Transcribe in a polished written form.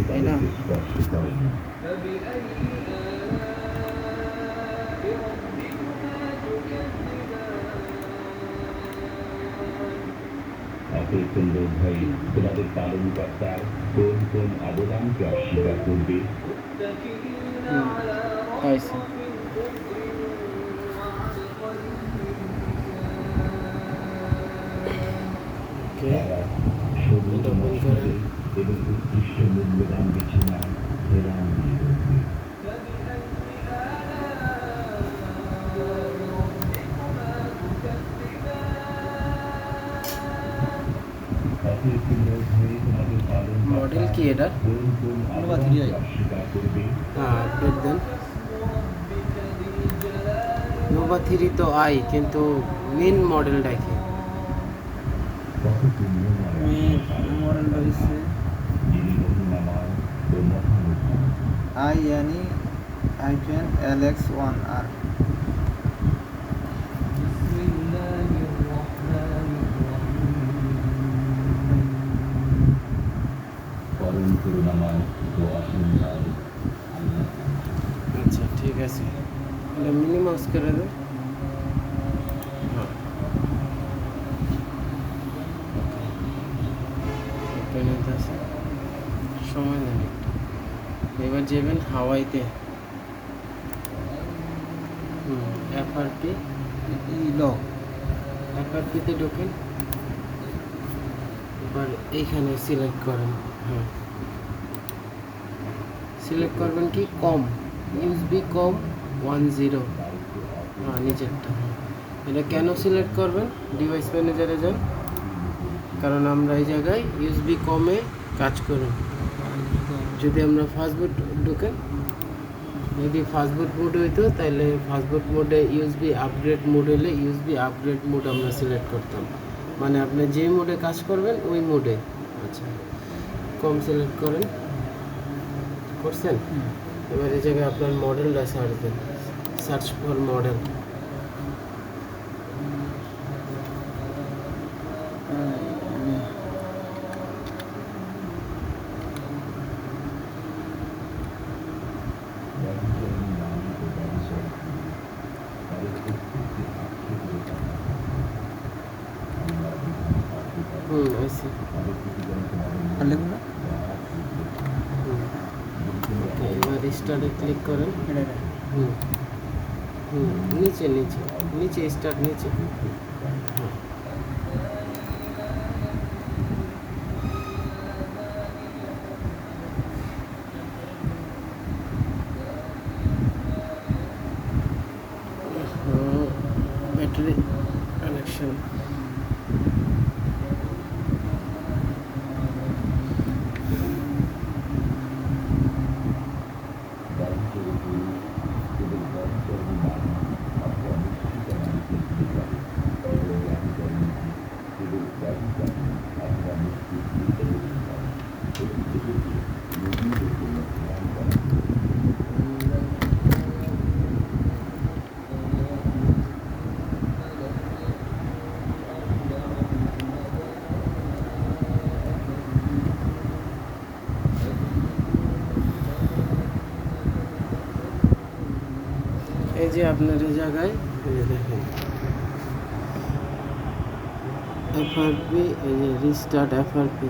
তাই না? ভাই তোমাদের পালনকর্তার কোন কোন অবদানকে অস্বীকার করবে? এবং উৎকৃষ্ট মূল্যবান বেছে নেয় মডেল কি এটা? হ্যাঁ, আপডেট দেন। নোভা 3 তো আই, কিন্তু মেন মডেলটা কি? মডেলটা হচ্ছে LX1R। আচ্ছা, ঠিক আছে, এটা মিনিমাইজ করে দেন। হ্যাঁ, আছে, সময় নেন একটু। এবার যাবেন হাওয়াইতে। এফআরপি এফআরপিতে ঢোকেন। এবার এইখানে সিলেক্ট করেন। হ্যাঁ, সিলেক্ট করবেন কি কম, ইউএসবি কম 10। হ্যাঁ, নিচেরটা। এটা কেন সিলেক্ট করবেন? ডিভাইস ম্যানেজারে যান, কারণ আমরা এই জায়গায় ইউএসবি কমে কাজ করুন। যদি আমরা ফাস্টবুট ঢুকেন, যদি ফাস্টবুট মোড হইতো তাহলে ফাস্টবুট মোডে ইউএসবি আপগ্রেড মোড হলে ইউএসবি আপগ্রেড মোড আমরা সিলেক্ট করতাম, মানে আপনি যে মোডে কাজ করবেন ওই মোডে। আচ্ছা, কম সিলেক্ট করেন, করছেন? এবার এই জায়গায় আপনার মডেলটা সার্চ দেন, সার্চ ফর মডেল। আইসি এবার স্টার্টে ক্লিক করেন। নিচে নিচে নিচে স্টার্ট নিচে। Battery connection. এই যে আপনার এই জায়গায় দেখেন এফআরপি, এই যে রিস্টার্ট এফআরপি।